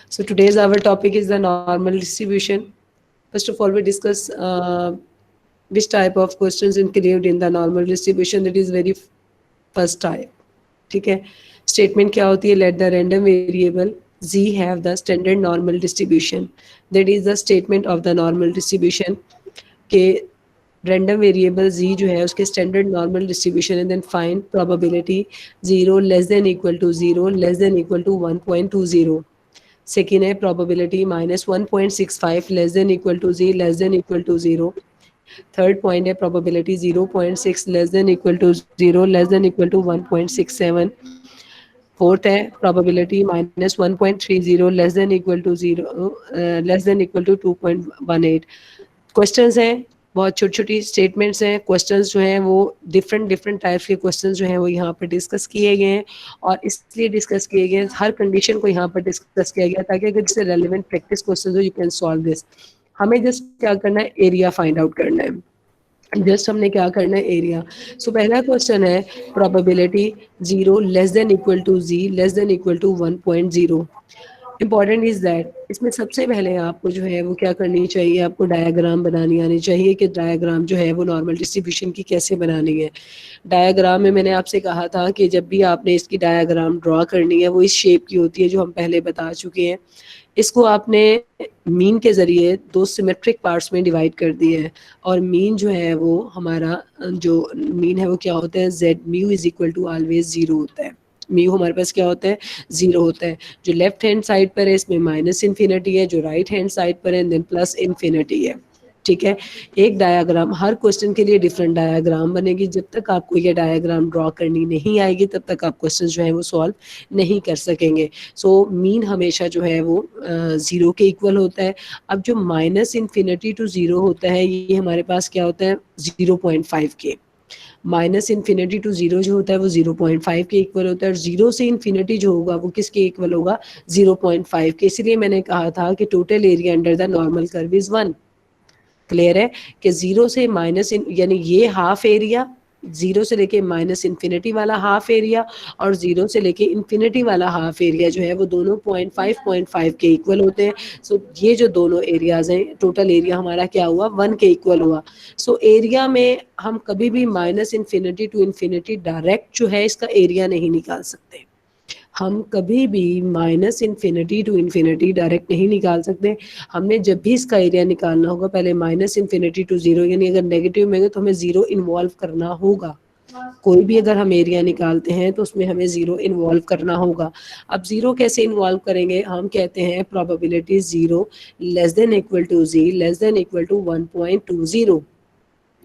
So today's our topic is the normal distribution. First of all, we discuss which type of questions included in the normal distribution. That is very first type. ठीक है. Statement क्या होती है? Let the random variable z have the standard normal distribution. That is the statement of the normal distribution. के random variable z जो है उसके standard normal distribution and then find probability 0 less than equal to 0 less than equal to 1.20. Second है probability minus 1.65 less than equal to z less than equal to 0. Third point है probability 0.6 less than equal to 0 less than equal to 1.67. Fourth है probability minus 1.30 less than equal to 0 less than equal to 2.18. Questions हैं बहुत छोटी छोटी statements हैं. Questions जो हैं वो डिफरेंट डिफरेंट टाइप्स के क्वेश्चंस जो हैं वो यहाँ पर डिस्कस किए गए हैं और इसलिए डिस्कस किए गए हैं हर कंडीशन को यहाँ पर डिस्कस किया गया ताकि अगर इससे रेलिवेंट प्रैक्टिस क्वेश्चंस हो यू कैन सॉल्व दिस. हमें जस्ट क्या करना है एरिया फाइंड आउट करना है. जस्ट हमने क्या करना है एरिया. सो पहला क्वेश्चन है probability 0 less than equal to Z less than equal to 1.0. Important is that इसमें सबसे पहले आपको जो है वो क्या करनी चाहिए, आपको डायग्राम बनानी आनी चाहिए कि डायग्राम जो है वो नॉर्मल डिस्ट्रीब्यूशन की कैसे बनानी है. डायग्राम में मैंने आपसे कहा था कि जब भी आपने इसकी डायग्राम ड्रॉ करनी है वो इस शेप की होती है जो हम पहले बता चुके हैं. इसको आपने मीन के ज़रिए दो सिमेट्रिक पार्ट्स में डिवाइड कर दिए है और मीन जो है वो हमारा जो मीन है वो क्या होता है Z mu is equal to always 0 होता है. म्यू हमारे पास क्या होता है 0 होता है. जो लेफ्ट हैंड साइड पर है इसमें माइनस इन्फिनिटी है, जो राइट हैंड साइड पर है देन प्लस इन्फिनिटी है. ठीक है. एक डायग्राम हर क्वेश्चन के लिए डिफरेंट डायग्राम बनेगी. जब तक आपको ये डायग्राम ड्रॉ करनी नहीं आएगी तब तक आप क्वेश्चन जो है वो सॉल्व नहीं कर सकेंगे. सो मीन हमेशा जो है वो 0 के इक्वल होता है. अब जो माइनस इन्फिनिटी टू 0 होता है ये हमारे पास क्या होता है 0.5 के. माइनस इन्फिनिटी टू 0 जो होता है वो 0.5 के इक्वल होता है और 0 से इन्फिनिटी जो होगा वो किसके इक्वल होगा 0.5 के. इसलिए मैंने कहा था कि total area under the normal curve is 1. Clear है कि 0 से माइनस यानी ये हाफ एरिया 0 से लेके माइनस इन्फिनिटी वाला हाफ एरिया और 0 से लेके इन्फिनिटी वाला हाफ एरिया जो है वो दोनों 0.5 के इक्वल होते हैं. सो ये जो दोनों एरियाज हैं टोटल एरिया हमारा क्या हुआ 1 के इक्वल हुआ. सो एरिया में हम कभी भी minus infinity to infinity direct जो है इसका एरिया नहीं निकाल सकते. हम कभी भी minus infinity to infinity direct नहीं निकाल सकते. हमने जब भी इसका एरिया निकालना होगा पहले माइनस इन्फिनिटी टू 0 यानी अगर नेगेटिव में गए तो हमें 0 इन्वॉल्व करना होगा. कोई भी अगर हम एरिया निकालते हैं तो उसमें हमें 0 इन्वॉल्व करना होगा. अब 0 कैसे इन्वॉल्व करेंगे, हम कहते हैं probability 0 less than equal to Z less than equal to 1.20.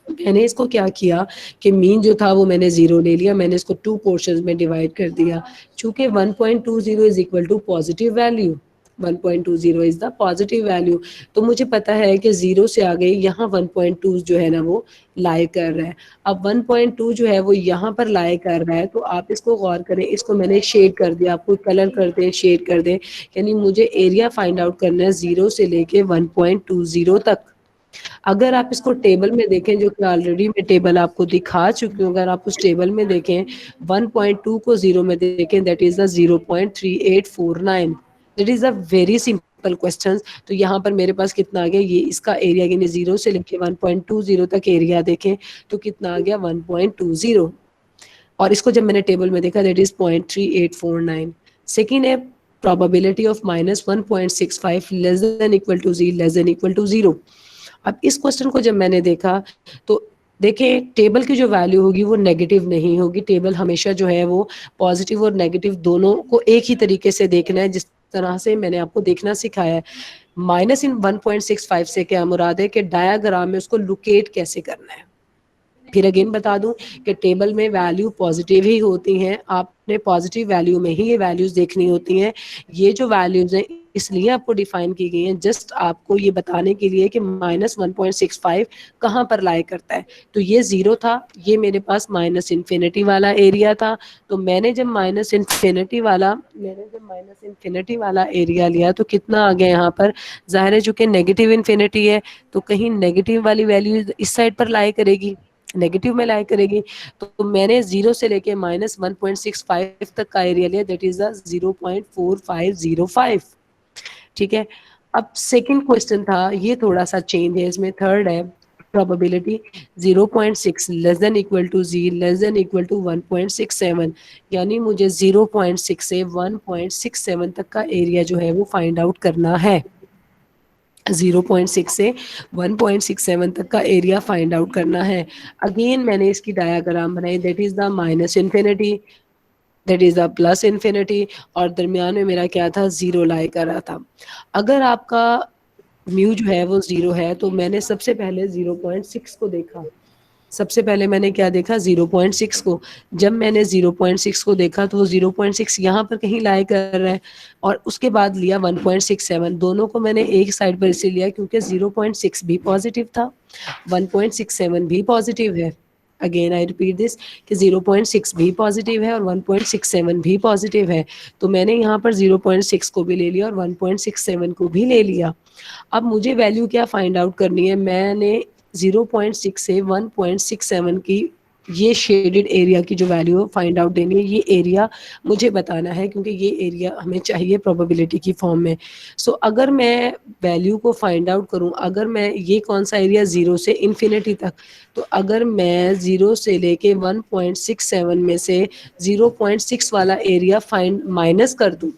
मैंने इसको क्या किया कि मीन जो था वो मैंने 0 ले लिया, मैंने इसको 2 पोर्शंस में डिवाइड कर दिया. चूंकि 1.20 is equal to positive value 1.20 is the positive value तो मुझे पता है कि 0 से आगे यहाँ 1.2 जो है ना वो लाई कर रहा है. अब 1.2 जो है वो यहाँ पर लाई कर रहा है तो आप इसको गौर करें. इसको मैंने शेड कर दिया, आपको कलर कर दें शेड कर दें. यानी मुझे एरिया फाइंड आउट करना है 0 से लेके 1.20 तक. अगर आप इसको टेबल में देखें जो कि ऑलरेडी मैं टेबल आपको दिखा चुकी हूँ, अगर आप उस टेबल में देखें 1.2 को 0 में देखें that is the 0.3849. That is a very simple question. तो यहाँ पर मेरे पास कितना आ गया ये इसका एरिया यानी 0 से लेके 1.20 तक एरिया देखें तो कितना आ गया 1.20 और इसको जब मैंने टेबल में देखा दैट इज 0.3849. सेकेंड है probability of minus 1.65 less than equal to z less than equal to 0. अब इस क्वेश्चन को जब मैंने देखा तो देखें टेबल की जो वैल्यू होगी वो नेगेटिव नहीं होगी. टेबल हमेशा जो है वो पॉजिटिव और नेगेटिव दोनों को एक ही तरीके से देखना है जिस तरह से मैंने आपको देखना सिखाया है. माइनस इन 1.65 से क्या मुराद है कि डायग्राम में उसको लोकेट कैसे करना है. फिर अगेन बता दूं कि टेबल में वैल्यू पॉजिटिव ही होती हैं. आपने पॉजिटिव वैल्यू में ही ये वैल्यूज देखनी होती हैं. ये जो वैल्यूज हैं इसलिए आपको डिफाइन की गई हैं जस्ट आपको ये बताने के लिए कि माइनस 1.65 कहाँ पर लाई करता है. तो ये 0 था, ये मेरे पास माइनस इन्फिनिटी वाला एरिया था. तो मैंने जब माइनस इन्फिनिटी वाला एरिया लिया तो कितना आ गया यहाँ पर. जाहिर है चूंकि नेगेटिव इन्फिनिटी है तो कहीं नेगेटिव वाली वैल्यू इस साइड पर लाई करेगी. नेगेटिव में लाई करेगी। तो मैंने 0 से लेके -1.65 तक का एरिया लिया, दैट इज़ द 0.4505, ठीक है। अब सेकंड क्वेश्चन था, ये थोड़ा-सा चेंज है इसमें, थर्ड है probability 0.6 less than equal to Z less than equal to 1.67, यानी मुझे 0.6 से 1.67 तक का एरिया जो है वो फाइंड आउट करना है। 0.6 से 1.67 तक का एरिया फाइंड आउट करना है। अगेन मैंने इसकी डायग्राम बनाई, that is the minus infinity, that is the plus infinity, और दरमियान में मेरा क्या था, 0 लाई कर रहा था। अगर आपका म्यू जो है वो 0 है, तो मैंने सबसे पहले 0.6 को देखा। सबसे पहले मैंने क्या देखा, 0.6 को। जब मैंने 0.6 को देखा तो वो 0.6 यहाँ पर कहीं लाई कर रहा है, और उसके बाद लिया 1.67। दोनों को मैंने एक साइड पर इसलिए लिया क्योंकि 0.6 भी पॉजिटिव था, 1.67 भी पॉजिटिव है। अगेन आई रिपीट दिस कि 0.6 भी पॉजिटिव है और 1.67 भी पॉजिटिव है। तो मैंने यहाँ पर 0.6 को भी ले लिया और 1.67 को भी ले लिया। अब मुझे वैल्यू क्या फाइंड आउट करनी है, मैंने 0.6 से 1.67 की ये शेडेड एरिया की जो वैल्यू है फाइंड आउट देनी है। ये एरिया मुझे बताना है क्योंकि ये एरिया हमें चाहिए प्रोबेबिलिटी की फॉर्म में। सो अगर मैं वैल्यू को फाइंड आउट करूं, अगर मैं ये कौन सा एरिया 0 से इन्फिनिटी तक, तो अगर मैं 0 से लेके 1.67 में से 0.6 वाला एरिया फाइंड माइनस कर दूं,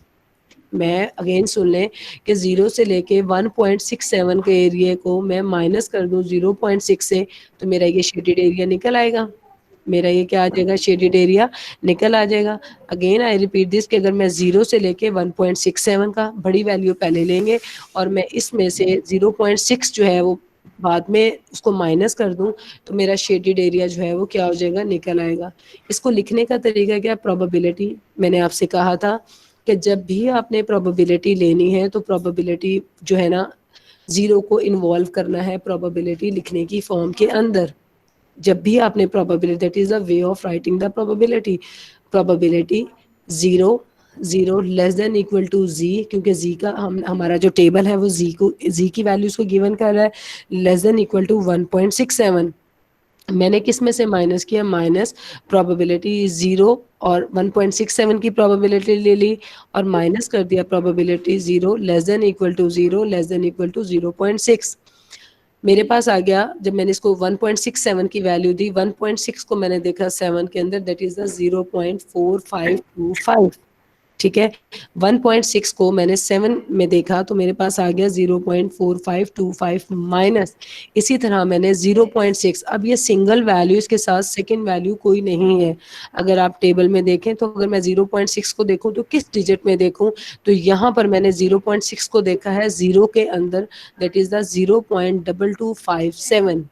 मैं अगेन सुन लें कि 0 से लेके 1.67 के एरिया को मैं माइनस कर दूं 0.6 से, तो मेरा ये शेडेड एरिया निकल आएगा। मेरा ये क्या आ जाएगा, शेडेड एरिया निकल आ जाएगा। अगेन आई रिपीट दिस कि अगर मैं 0 से लेके 1.67 का बड़ी वैल्यू पहले लेंगे और मैं इसमें से 0.6 जो है वो बाद में उसको माइनस कर दूं, तो मेरा शेडेड एरिया जो है वो क्या हो जाएगा, निकल आएगा। इसको लिखने का तरीका क्या, प्रोबेबिलिटी, मैंने आपसे कहा था कि जब भी आपने प्रोबेबिलिटी लेनी है तो प्रोबेबिलिटी जो है ना, 0 को इन्वॉल्व करना है प्रोबेबिलिटी लिखने की फॉर्म के अंदर। जब भी आपने probability, that is the way of writing the probability. Probability 0 0 less than equal to Z, क्योंकि Z का हमारा जो टेबल है वो Z की वैल्यूज को गिवन कर रहा है, लेस देन इक्वल टू 1.67। मैंने किस में से माइनस किया, माइनस प्रोबेबिलिटी 0 और 1.67 की प्रोबेबिलिटी ले ली और माइनस कर दिया probability 0 less than equal to 0 less than equal to 0.6। मेरे पास आ गया, जब मैंने इसको 1.67 की वैल्यू दी, 1.6 को मैंने देखा 7 के अंदर, दैट इज द 0.4525, ठीक है। 1.6 को मैंने 7 में देखा तो मेरे पास आ गया 0.4525 माइनस। इसी तरह मैंने 0.6, अब ये सिंगल वैल्यू, इसके साथ सेकंड वैल्यू कोई नहीं है। अगर आप टेबल में देखें तो अगर मैं 0.6 को देखूं तो किस डिजिट में देखूं, तो यहाँ पर मैंने 0.6 को देखा है 0 के अंदर, दैट इज द 0.2257,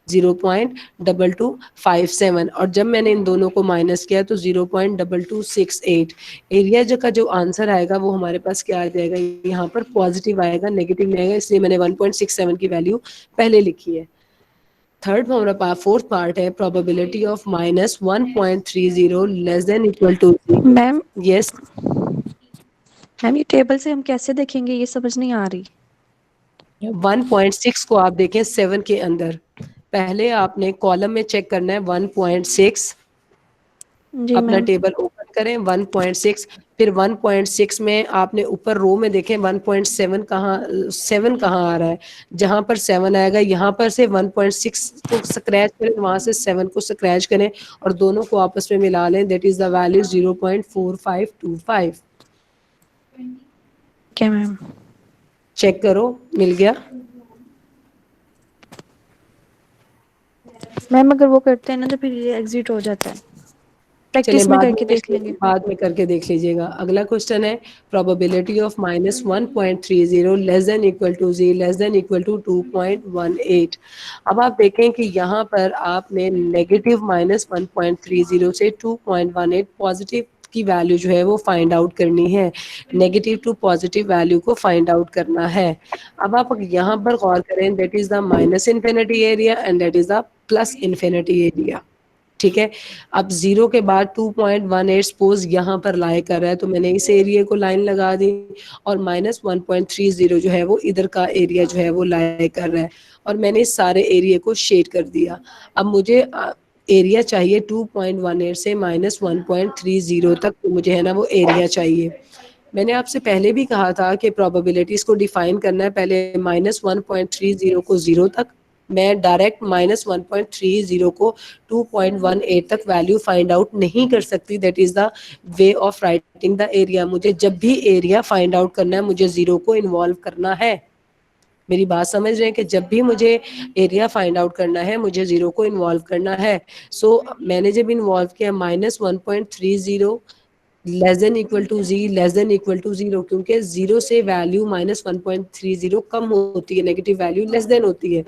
0.2257, और जब मैंने इन दोनों को माइनस किया तो 0.2268। एरिया जो का जो आंसर आएगा वो हमारे पास क्या आ जाएगा, यहाँ पर पॉजिटिव आएगा, नेगेटिव नहीं आएगा, इसलिए मैंने 1.67 की वैल्यू पहले लिखी है। थर्ड हमारा फोर्थ पार्ट है probability of -1.30 less than equal to, ma'am yes ma'am ये टेबल से हम कैसे देखेंगे, ये समझ नहीं आ रही। 1.6 को आप देखें 7 के अंदर, पहले आपने कॉलम में चेक करना है 1.6, जी अपना मैम। टेबल ओपन करें 1.6, फिर 1.6 में आपने ऊपर रो में देखें 1.7 कहाँ, 7 कहाँ आ रहा है, जहां पर 7 आएगा यहाँ पर से 1.6 को स्क्रैच करें, वहां से 7 को स्क्रैच करें और दोनों को आपस में मिला लें, दैट इज द वैल्यू 0.4525। क्या मैम। चेक करो, मिल गया। मैम अगर वो करते हैं ना तो फिर ये एग्जिट हो जाता है, चलें प्रैक्टिस में करके देख लेंगे। बाद में करके देख लीजिएगा। अगला क्वेश्चन है probability of -1.30 less than equal to Z less than equal to 2.18। अब आप देखें कि यहाँ पर आपने नेगेटिव -1.30 से 2.18 पॉजिटिव की वैल्यू जो है वो फाइंड आउट करनी है, नेगेटिव टू पॉजिटिव वैल्यू को फाइंड आउट करना है। अब आप यहाँ पर गौर करें, that is the minus infinity area and that is the plus infinity area, ठीक है। अब 0 के बाद 2.18 सपोज यहाँ पर लाई कर रहा है, तो मैंने इस एरिया को लाइन लगा दी और -1.30 जो है वो इधर का एरिया जो है वो लाई कर रहा है और मैंने इस सारे एरिया को शेड कर दिया। अब मुझे एरिया चाहिए 2.18 से -1.30 तक, तो मुझे है ना वो एरिया चाहिए। मैंने आपसे पहले भी कहा था कि प्रोबेबिलिटीज को डिफाइन करना है, पहले -1.30 को 0 तक, मैं डायरेक्ट -1.30 को 2.18 तक वैल्यू फाइंड आउट नहीं कर सकती। That is the way of writing the area. मुझे जब भी एरिया फाइंड आउट करना है मुझे 0 को इन्वॉल्व करना है। मेरी बात समझ रहे हैं कि जब भी मुझे एरिया फाइंड आउट करना है मुझे 0 को इन्वॉल्व करना है। सो मैंने जब इन्वॉल्व किया -1.30 less than equal to Z less than equal to 0, क्योंकि 0 से वैल्यू -1.30 कम होती है, नेगेटिव वैल्यू लेस देन होती है,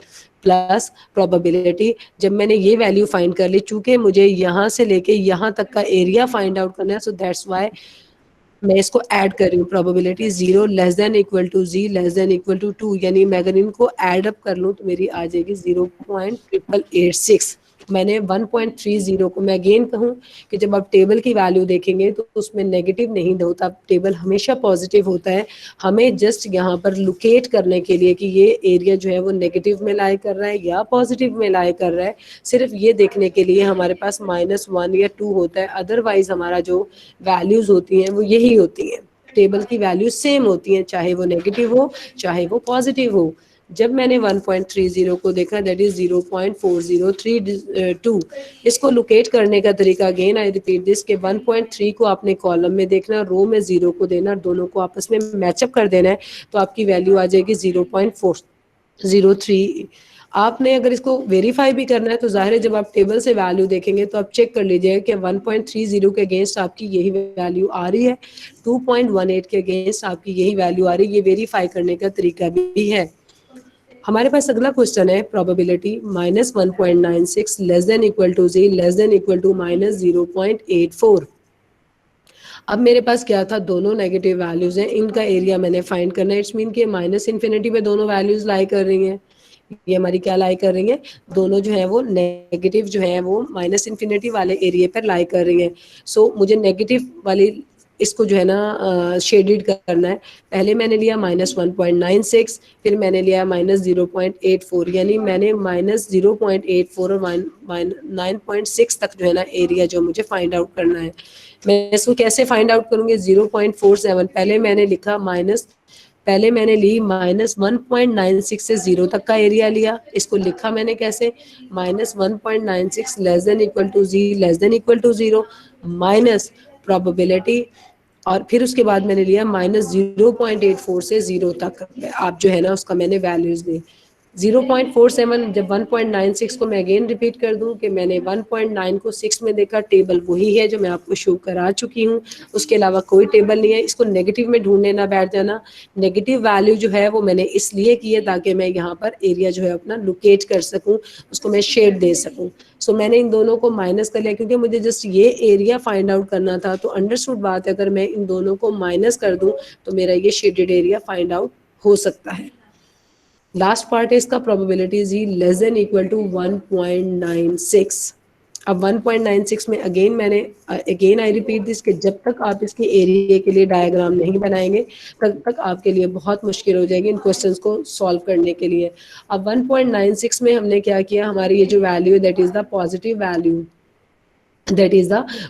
प्लस प्रोबेबिलिटी। जब मैंने ये वैल्यू फाइंड कर ली, चूंकि मुझे यहाँ से लेके यहाँ तक का एरिया फाइंड आउट करना है, सो दैट्स वाई मैं इसको ऐड कर रही हूँ। Probability 0 less than equal to Z less than equal to 2, यानी मैं अगर इनको ऐड अप कर लूँ तो मेरी आ जाएगी 0.886। मैंने 1.30 को, मैं अगेन कहूँ कि जब आप टेबल की वैल्यू देखेंगे तो उसमें नेगेटिव नहीं होता, टेबल हमेशा पॉजिटिव होता है। हमें जस्ट यहाँ पर लोकेट करने के लिए कि ये एरिया जो है वो नेगेटिव में लाई कर रहा है या पॉजिटिव में लाई कर रहा है, सिर्फ ये देखने के लिए हमारे पास -1 या 2 होता है। अदरवाइज हमारा जो वैल्यूज होती हैं वो यही होती हैं, टेबल की वैल्यू सेम होती हैं, चाहे वो नेगेटिव हो चाहे वो पॉजिटिव हो। जब मैंने 1.30 को देखा, दैट इज 0.4032, इसको लोकेट करने का तरीका, अगेन आई रिपीट दिस, के 1.3 को आपने कॉलम में देखना, रो में 0 को देना, दोनों को आपस में मैचअप कर देना है, तो आपकी वैल्यू आ जाएगी 0.403। आपने अगर इसको वेरीफाई भी करना है तो जाहिर है जब आप टेबल से वैल्यू देखेंगे तो आप चेक कर लीजिएगा कि 1.30 के अगेंस्ट आपकी यही वैल्यू आ रही है, 2.18 के अगेंस्ट आपकी यही वैल्यू आ रही है। ये वेरीफाई करने का तरीका भी है। हमारे पास अगला क्वेश्चन है, probability -1.96 less than equal to Z less than equal to -0.84। अब मेरे पास क्या था, दोनों नेगेटिव वैल्यूज हैं, इनका एरिया मैंने फाइंड करना है। इट्स मीन कि -इन्फिनिटी पे दोनों वैल्यूज लाई कर रही हैं, ये हमारी क्या लाई कर रही है, दोनों जो है वो नेगेटिव जो है वो -इन्फिनिटी वाले एरिया पर लाई कर रही हैं। सो मुझे नेगेटिव वाली इसको जो है ना शेडेड करना है। पहले मैंने लिया -1.96, फिर मैंने लिया -0.84, यानी मैंने -0.84 और 9.6 तक जो है ना एरिया जो मुझे फाइंड आउट करना है। मैं इसको कैसे फाइंड आउट करूंगी, 0.47 पहले मैंने लिखा पहले मैंने ली -1.96 से 0 तक का एरिया लिया, इसको लिखा मैंने कैसे, -1.96 less than equal to Z less than equal to 0 minus probability, और फिर उसके बाद मैंने लिया -0.84 से 0 तक, आप जो है ना उसका मैंने वैल्यूज ली। 0.47 जब 1.96 को मैं अगेन रिपीट कर दूं कि मैंने 1.9 को 6 में देखा, टेबल वही है जो मैं आपको शो करा चुकी हूँ, उसके अलावा कोई टेबल नहीं है। इसको नेगेटिव में ढूंढने ना बैठ जाना, नेगेटिव वैल्यू जो है वो मैंने इसलिए की है ताकि मैं यहाँ पर एरिया जो है अपना लोकेट कर सकूँ, उसको मैं शेड दे सकूँ। सो मैंने इन दोनों को माइनस कर लिया क्योंकि मुझे जस्ट ये एरिया फाइंड आउट करना था। तो अंडरस्टूड बात है, अगर मैं इन दोनों को माइनस कर दूं तो मेरा ये शेडेड एरिया फाइंड आउट हो सकता है। लास्ट पार्ट है इसका, probability Z less than equal to 1.96। अब 1.96 में अगेन आई रिपीट दिस कि जब तक आप इसके एरिया के लिए डायग्राम नहीं बनाएंगे तब तक आपके लिए बहुत मुश्किल हो जाएगी इन क्वेश्चंस को सॉल्व करने के लिए। अब 1.96 में हमने क्या किया, हमारी ये जो वैल्यू है that is the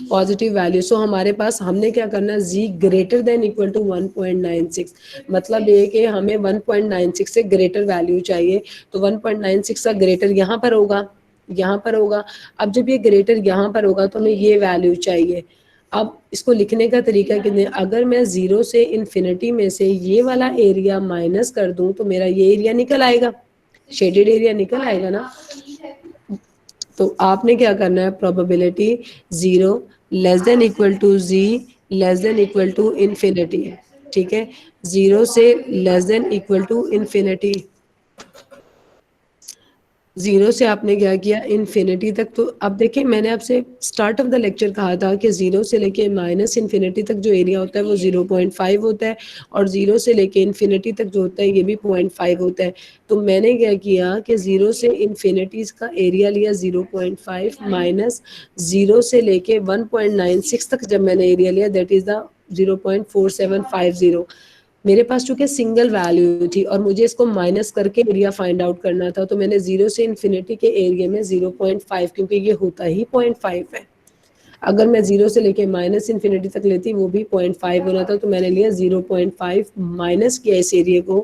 positive value, so हमारे पास हमने क्या करना है, जी ग्रेटर देन इक्वल टू 1.96, मतलब ये कि हमें 1.96 से ग्रेटर वैल्यू चाहिए, तो 1.96 का ग्रेटर यहाँ पर होगा। अब जब ये ग्रेटर यहाँ पर होगा तो हमें ये वैल्यू चाहिए। अब इसको लिखने का तरीका कितने, अगर मैं 0 से इन्फिनिटी में से ये वाला एरिया माइनस कर दूं तो मेरा ये एरिया निकल आएगा, शेडेड एरिया निकल आएगा ना। तो आपने क्या करना है, probability 0 less than equal to Z less than equal to infinity, ठीक है, 0 से less than equal to infinity. Zero से आपने क्या किया इन्फिनिटी तक। तो अब देखिए मैंने आपसे स्टार्ट ऑफ द लेक्चर कहा था कि जीरो से लेके माइनस इन्फिनिटी तक जो एरिया होता है वो 0.5 होता है, और जीरो से लेके इन्फिनिटी तक जो होता है ये भी 0.5 होता है। तो मैंने क्या किया कि जीरो से इन्फिनिटी का एरिया लिया 0.5 माइनस जीरो से लेके 1.96 तक जब मैंने एरिया लिया दैट इज द 0.4750। मेरे पास चूंकि सिंगल वैल्यू थी और मुझे इसको माइनस करके एरिया फाइंड आउट करना था, तो मैंने जीरो से इन्फिनिटी के एरिया में 0.5, क्योंकि ये होता ही 0.5 है। अगर मैं जीरो से लेके माइनस इन्फिनिटी तक लेती वो भी 0.5 होना था, तो मैंने लिया 0.5 माइनस किया इस एरिया को,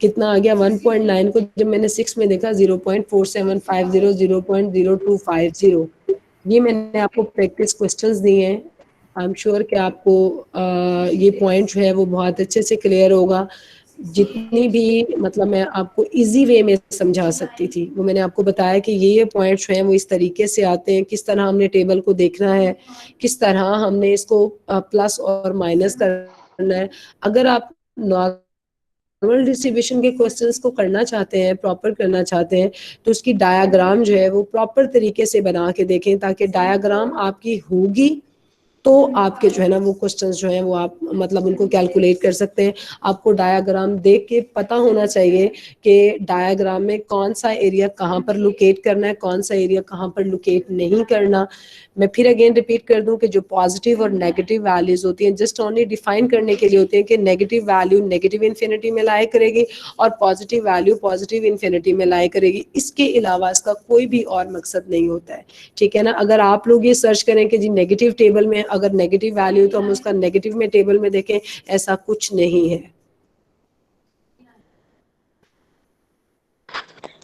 कितना आ गया 1.9 को जब मैंने 6 में देखा 0.4750 0.0250। ये मैंने आपको प्रैक्टिस क्वेश्चंस दिए हैं। आई एम श्योर कि आपको ये पॉइंट जो है वो बहुत अच्छे से क्लियर होगा। जितनी भी मतलब मैं आपको इजी वे में समझा सकती थी वो मैंने आपको बताया कि ये पॉइंट्स जो हैं वो इस तरीके से आते हैं, किस तरह हमने टेबल को देखना है, किस तरह हमने इसको प्लस और माइनस करना है। अगर आप नॉर्मल डिस्ट्रीब्यूशन के क्वेश्चंस को करना चाहते हैं, प्रॉपर करना चाहते हैं, तो उसकी डायग्राम जो है वो प्रॉपर तरीके से बना के देखें, ताकि डायग्राम आपकी होगी तो आपके जो है ना वो क्वेश्चंस जो हैं वो आप मतलब उनको कैलकुलेट कर सकते हैं। आपको डायग्राम देख के पता होना चाहिए कि डायग्राम में कौन सा एरिया कहाँ पर लोकेट करना है, कौन सा एरिया कहाँ पर लोकेट नहीं करना। मैं फिर अगेन रिपीट कर दूं कि जो पॉजिटिव और नेगेटिव वैल्यूज होती हैं जस्ट ओनली डिफाइन करने के लिए होती हैं कि नेगेटिव वैल्यू नेगेटिव इन्फिनिटी में लाया करेगी और पॉजिटिव वैल्यू पॉजिटिव इन्फिनिटी में लाया करेगी। इसके अलावा इसका कोई भी और मकसद नहीं होता है, ठीक है ना। अगर आप लोग ये सर्च करें कि जी नेगेटिव टेबल में अगर नेगेटिव वैल्यू तो हम उसका नेगेटिव में टेबल में देखें, ऐसा कुछ नहीं है।